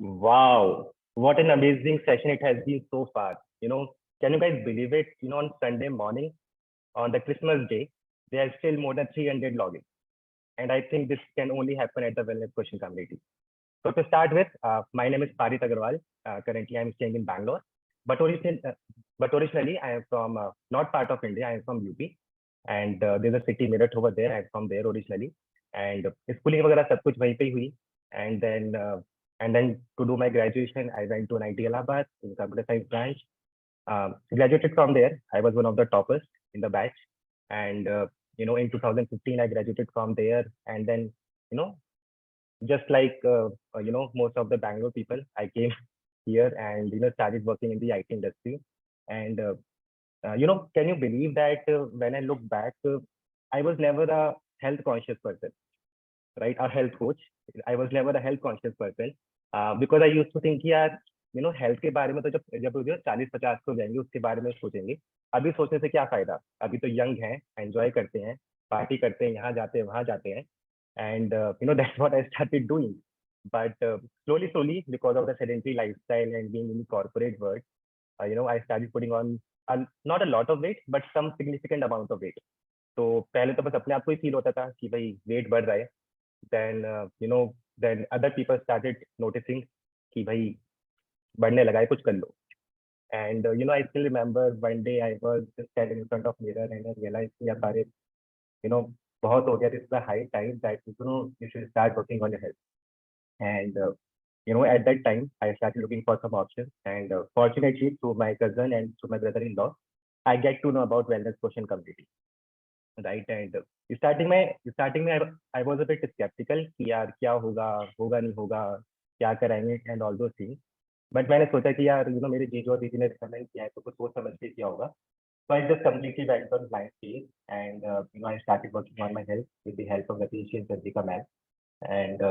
Wow, what an amazing session it has been so far. Can you guys believe it? On Sunday morning, on the Christmas day, there are still more than 300 logins. And I think this can only happen at the wellness question community. So to start with, my name is Parit Agarwal. Currently, I'm staying in Bangalore. But, originally, I am from not part of India. I am from UP. And there's a city Meerut over there. I'm from there originally. And schooling वगैरह सब कुछ वहीं पे ही हुई. And then to do my graduation, I went to IIT Allahabad in computer science branch. Graduated from there. I was one of the toppers in the batch. And in 2015, I graduated from there. And then, you know, just like most of the Bangalore people, I came here and started working in the IT industry. And can you believe that when I look back, I was never a health conscious person, right? A health coach. I was never a health conscious person because I used to think कि यार health के बारे में तो जब जब 40-50 को जाएंगे उसके बारे में सोचेंगे. अभी सोचने से क्या फायदा? अभी तो यंग हैं, एंजॉय करते हैं, पार्टी करते हैं, यहाँ जाते हैं, वहाँ जाते हैं. And that's what I started doing. But slowly, because of the sedentary lifestyle and being in the corporate world, I started putting on not a lot of weight, but some significant amount of weight. तो पहले तो बस अपने आप को ही feel होता था कि भाई वेट बढ़ रहा है. Then other people started noticing कि भाई बढ़ने लगा है, कुछ कर लो. And I still remember one day I was just standing in front of mirror and I realized yeah, Parit, बहुत हो गया. This is the high time that you should start working on your health. And at that time I started looking for some options. And fortunately, through my cousin and through my brother-in-law, I get to know about wellness question community, right? And starting में I was a bit skeptical कि यार क्या होगा नहीं होगा, क्या कराएंगे and all those things. But मैंने सोचा कि यार मेरे जीजू और दीदी ने recommend किया है तो कुछ सोच समझ के किया होगा. So I just completely went on blind faith. And I started working on my health with the help of the patients and the man. And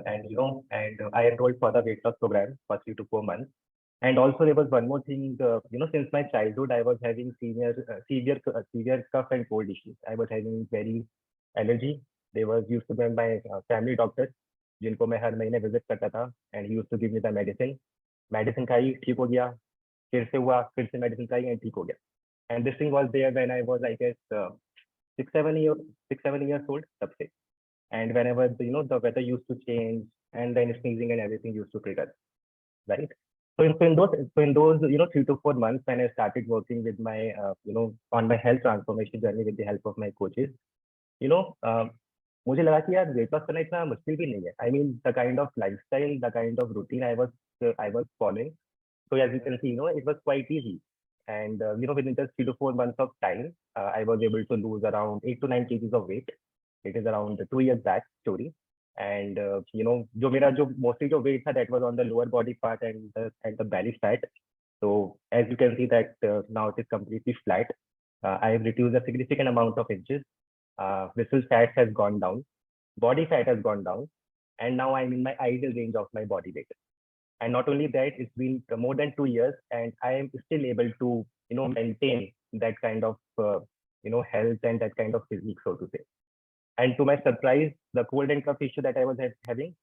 I enrolled for the weight loss program for 3 to 4 months. And also there was one more thing. Since my childhood, I was having severe cough and cold issues. I was having very allergy. They was used to be my family doctor, जिनको मैं हर महीने visit करता था, and he used to give me the medicine. Medicine खाई, ठीक हो गया. फिर से हुआ, फिर से medicine खाई and ठीक हो गया. And this thing was there when I was, I guess, 6-7 years old. तब से. And whenever the weather used to change, and then sneezing and everything used to trigger, right? So in those 3 to 4 months when I started working with my on my health transformation journey with the help of my coaches, मुझे लगा कि यार weight loss करना इतना मुश्किल भी नहीं है. I mean the kind of lifestyle, the kind of routine I was following. So as you can see, it was quite easy. And within just 3 to 4 months of time, I was able to lose around 8 to 9 kgs of weight. It is around 2 years back story. And जो मेरा जो mostly जो weight था, that was on the lower body part and the belly fat. So as you can see that now it is completely flat. I have reduced a significant amount of inches. Visceral fat has gone down, body fat has gone down, and now I'm in my ideal range of my body weight. And not only that, it's been more than 2 years, and I am still able to maintain that kind of health and that kind of physique, so to say. And to my surprise, the cold and cough issue that I was having,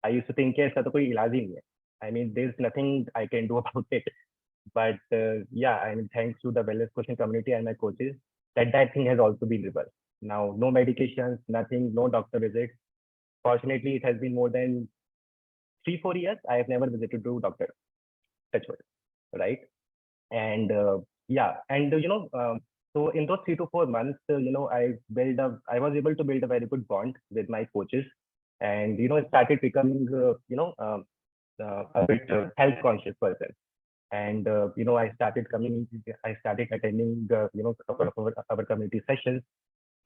I used to think ऐसा तो कोई इलाज ही नहीं है. I mean, there's nothing I can do about it. But yeah, I mean, thanks to the wellness coaching community and my coaches, that thing has also been reversed. Now, no medications, nothing, no doctor visits. Fortunately, it has been more than 3-4 years. I have never visited to doctor. Touch wood, right? And yeah, and so in those 3 to 4 months, I was able to build a very good bond with my coaches, and started becoming a bit health conscious person. And I started attending couple of our community sessions.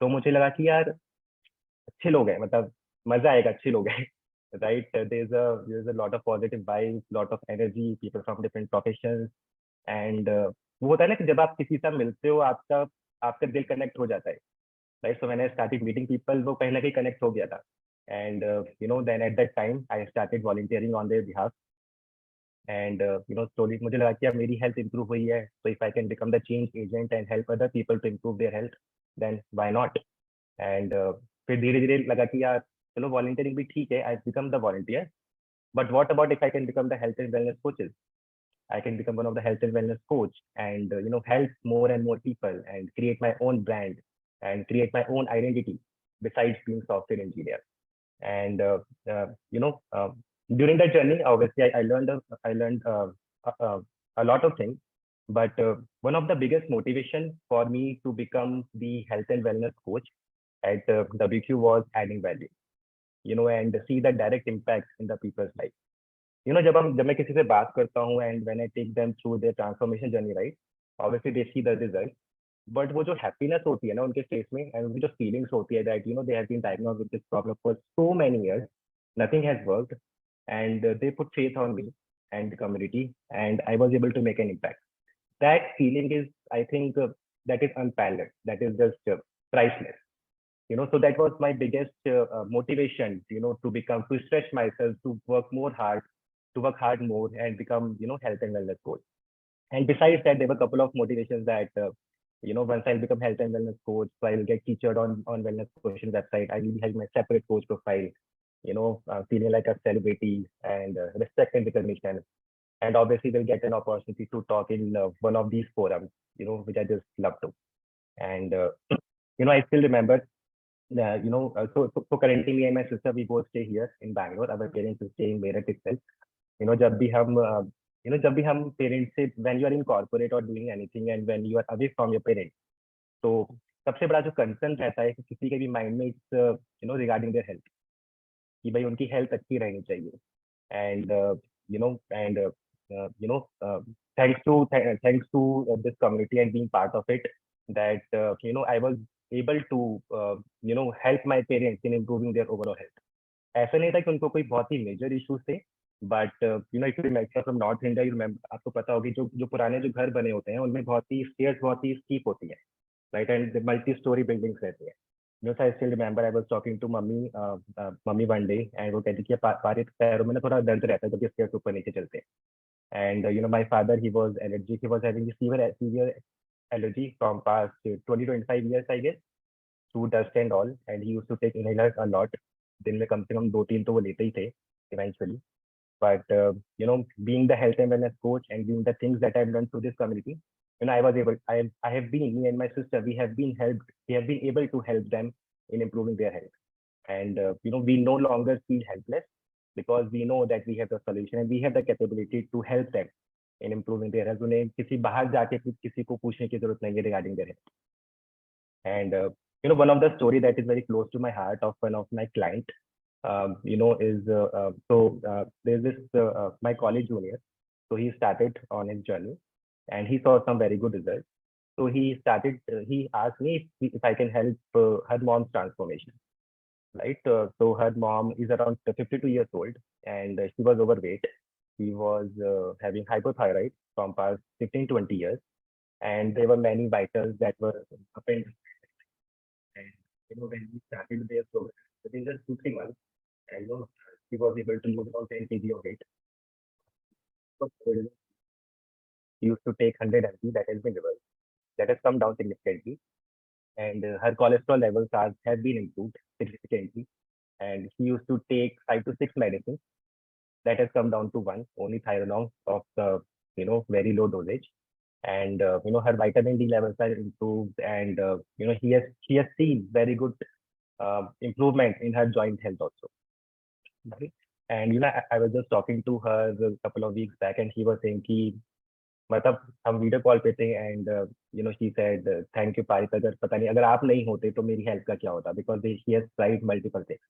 तो मुझे लगा कि यार अच्छे लोग हैं, मतलब मजा आएगा, अच्छे लोग हैं. Right, there's a lot of positive vibes, lot of energy, people from different professions. And वो होता है ना कि जब आप किसी से मिलते हो, आपका दिल कनेक्ट हो जाता है, राइट? सो मैंने स्टार्टेड मीटिंग पीपल, वो कहीं ना कहीं कनेक्ट हो गया था. And then at that time I started volunteering on their behalf. And slowly मुझे लगा कि अब मेरी हेल्थ इंप्रूव हुई है, तो if I can become the change agent and help other people to improve their health, then why not. And फिर धीरे धीरे लगा कि यार चलो वॉलंटियरिंग भी ठीक है. I become the volunteer. But what about if I can become the health and wellness coaches? I can become one of the health and wellness coach and help more and more people and create my own brand and create my own identity besides being software engineer. And during that journey, obviously, I learned a lot of things. But one of the biggest motivation for me to become the health and wellness coach at WQ was adding value, and see the direct impact in the people's life. जब मैं किसी से बात करता हूँ and when I take them through their transformation journey, right? Obviously they see the result, but वो जो happiness होती है ना उनके face में and उनकी जो feelings होती है that they have been diagnosed with this problem for so many years, nothing has worked, and they put faith on me and the community, and I was able to make an impact. That feeling is, I think, that is unparalleled. That is just priceless. So that was my biggest motivation, to stretch myself, to work more hard, to work hard more and become, health and wellness coach. And besides that, there were a couple of motivations that, once I'll become health and wellness coach, so I will get featured on Wellness Quotient website. I will have my separate coach profile, feeling like a celebrity and respect and recognition. And obviously, we'll get an opportunity to talk in one of these forums, which I just love to. And, I still remember so currently me and my sister, we both stay here in Bangalore. Our parents stay in Meerut itself. जब भी हम जब भी हम parents से when you are in corporate or doing anything and when you are away from your parents, तो सबसे बड़ा जो कंसर्न रहता है कि किसी के भी माइंड में इट्स रिगार्डिंग देयर हेल्थ, कि भाई उनकी हेल्थ अच्छी रहनी चाहिए. And you know thanks to this community and being part of it, that I was able to help my parents in improving their overall health. ऐसा नहीं था कि उनको कोई बहुत ही मेजर इश्यूज थे, but if you remember from north India, you remember, आपको पता होगी जो पुराने जो घर बने होते हैं उनमें बहुत ही स्टेयर्स बहुत ही स्टीप होती है, right, and multi storey buildings रहती है. I still remember I was talking to mummy one day, and वो कहती कि पारित पैरों में ना थोड़ा दर्द रहता है जब ये स्टेयर्स ऊपर नीचे चलते हैं. And my father, he was allergic. He was having a severe allergy from past 20-25 years, I guess, to dust and all. And he used to take inhalers a lot. दिन में कम से कम 2-3 तो वो लेते ही थे eventually. But being the health and wellness coach and doing the things that I've done through this community, I have been, me and my sister, we have been able to help them in improving their health. And we no longer feel helpless, because we know that we have the solution and we have the capability to help them in improving their health. उन्हें किसी बाहर जाके किसी को पूछने की जरूरत नहीं है regarding their health. And one of the story that is very close to my heart of one of my client, is there's this my college junior. So he started on his journey and he saw some very good results. So he asked me if I can help her mom's transformation. Right. So her mom is around 52 years old and she was overweight. She was having hypothyroid from past 15-20 years. And there were many vitals that were up and when we started their program, within just 2-3 months, and she was able to lose about 10 kg of weight. She used to take 100 mg, that has been reversed. That has come down significantly. And her cholesterol levels have been improved significantly. And she used to take 5 to 6 medicines. That has come down to 1, only Tylenol of the very low dosage. And her vitamin D levels are improved, and she has seen very good improvement in her joint health also. Right? And I was just talking to her a couple of weeks back, and she was saying कि मतलब हम video call पे थे, and she said thank you पारित, अगर पता नहीं अगर आप नहीं होते तो मेरी हेल्थ का क्या होता, because she has tried multiple things.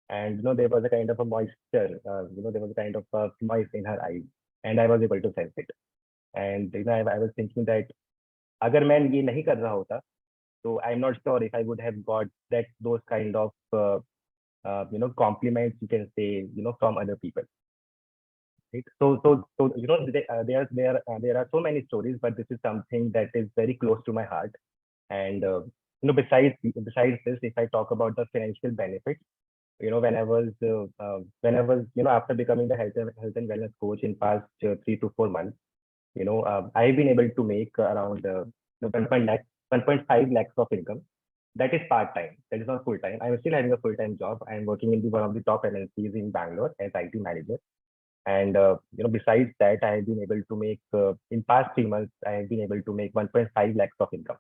And there was a kind of a moisture, there was a kind of a moist in her eyes, and I was able to sense it. And I was thinking that अगर मैं ये नहीं कर रहा होता, so I'm not sure if I would have got those kind of compliments, you can say, from other people. Right? So there are so many stories, but this is something that is very close to my heart. And besides this, if I talk about the financial benefits, when I was after becoming the health and wellness coach in past 3 to 4 months, I've been able to make around 1.5 lakhs of income. That is part time. That is not full time. I'm still having a full time job. I'm working in one of the top MNCs in Bangalore as IT manager. And besides that, I have been able to make in past 3 months, I have been able to make 1.5 lakhs of income.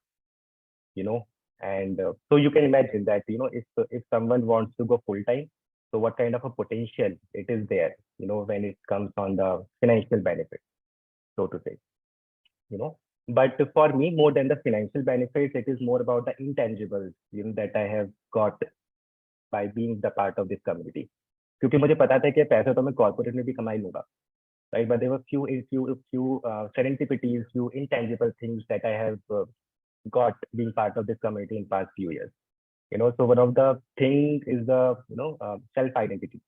You know, and so you can imagine that if someone wants to go full time, so what kind of a potential it is there, when it comes on the financial benefit, so to say. you know but for me, more than the financial benefits, it is more about the intangibles that I have got by being the part of this community. क्योंकि मुझे पता था कि पैसे तो मैं corporate में भी कमा ही लूंगा, right? But there were few serendipities, few intangible things that I have got being part of this community in past few years. So one of the things is the self identity.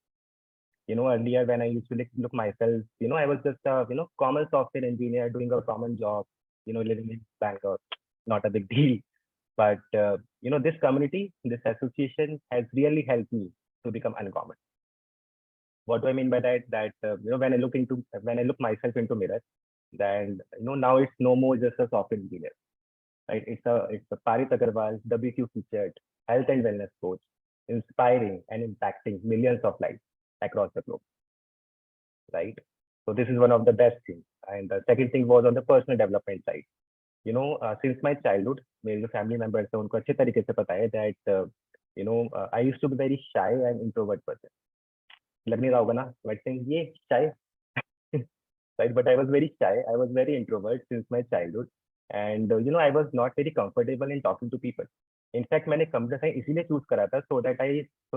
Earlier when I used to look myself, I was just a common software engineer doing a common job, living in Bangalore, not a big deal. But this community, this association has really helped me to become uncommon. What do I mean by that? That when I look myself into mirror, then now it's no more just a software engineer, right? It's a Parit Agarwal, WQ featured health and wellness coach, inspiring and impacting millions of lives across the globe, right? So this is one of the best things. And the second thing was on the personal development side. Since my childhood, मेरे जो family members हैं उनको अच्छे तरीके से पता है that I used to be very shy and introvert person. लग नहीं रहा होगा ना, but saying ये shy, right? But I was very shy. I was very introvert since my childhood, and I was not very comfortable in talking to people. In fact, मैंने computer science इसीलिए choose करा था so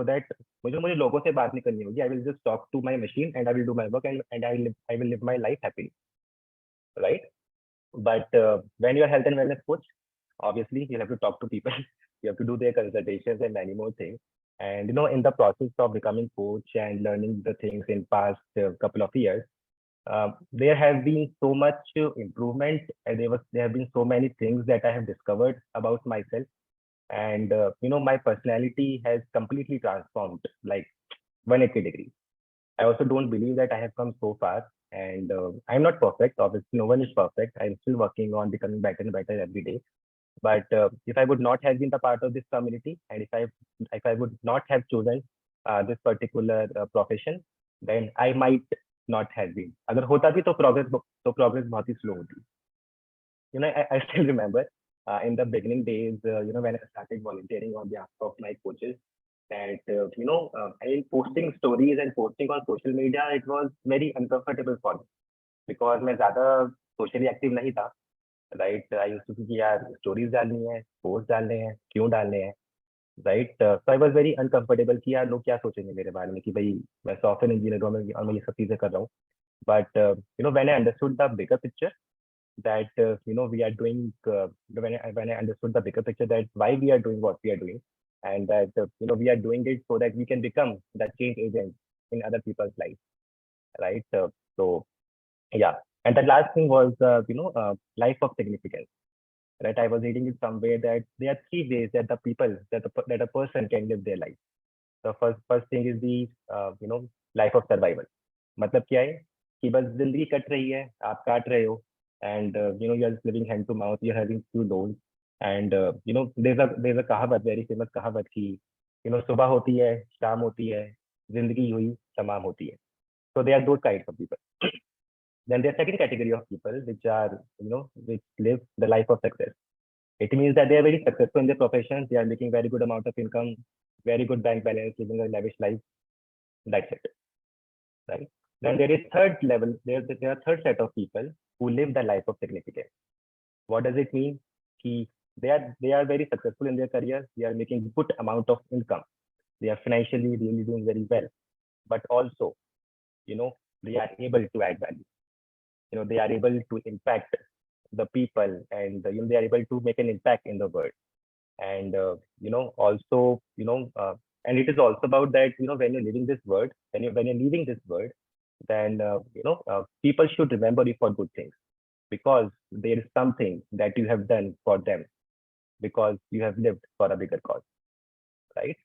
that मुझे लोगों से बात नहीं करनी होगी. I will just talk to my machine and I will do my work, and I will live my life happily, right? But when you're a health and wellness coach, obviously you have to talk to people. You have to do their consultations and many more things. And in the process of becoming coach and learning the things in past couple of years, there have been so much improvement, and there have been so many things that I have discovered about myself. And my personality has completely transformed, like 180 degrees. I also don't believe that I have come so far, and I'm not perfect. Obviously, no one is perfect. I'm still working on becoming better and better every day. But if I would not have been the part of this community, and if I would not have chosen this particular profession, then I might not have been. अगर होता भी तो progress बहुत ही slow होती. I still remember in the beginning days, when I started volunteering on behalf of my coaches, that I mean, posting stories and posting on social media, it was very uncomfortable for me because मैं ज़्यादा socially active नहीं था, right? I used to think कि यार stories डालनी है, posts डालने हैं, क्यों डालने हैं, right? So I was very uncomfortable कि यार लोग क्या सोचेंगे मेरे बारे में कि भाई मैं software engineer हूँ और मैं ये सब चीजें कर रहा हूँ. But when I understood the bigger picture, that we are doing when I understood the bigger picture, that why we are doing what we are doing, and that we are doing it so that we can become the change agent in other people's lives, right? So yeah. And the last thing was life of significance, right? I was reading it somewhere that there are three ways that that a person can live their life. The first thing is the life of survival. मतलब क्या है कि बस जिंदगी cut रही है, आप काट रहे हो, and you are just living hand to mouth, you're having few loans, and there's a कहावत, very famous कहावत कि सुबह होती है, शाम होती है, जिंदगी हुई तमाम होती है. So there are those kinds of people. Then there are second category of people which live the life of success. It means that they are very successful in their professions, they are making very good amount of income, very good bank balance, living a lavish life. That's it, right? Then there is third level. There are third set of people who live the life of significance. What does it mean? Ki they are very successful in their careers. They are making good amount of income. They are financially really doing very well. But also, they are able to add value. They are able to impact the people, and they are able to make an impact in the world. And also, and it is also about that. When you're living this world, when you're leaving this world, then people should remember you for good things, because there is something that you have done for them, because you have lived for a bigger cause, right?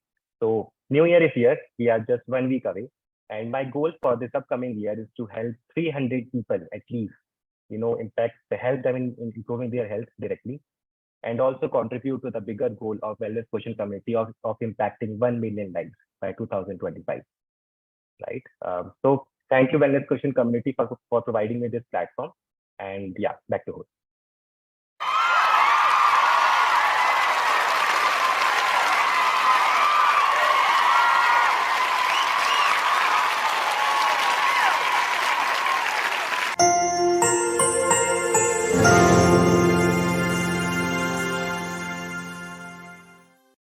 So New Year is here. We are just 1 week away, and my goal for this upcoming year is to help 300 people at least, impact, help them in improving their health directly, and also contribute to the bigger goal of wellness quotient community of impacting 1 million lives by 2025, right? So Thank you, Wellness Question community, for providing me this platform. And yeah, back to host.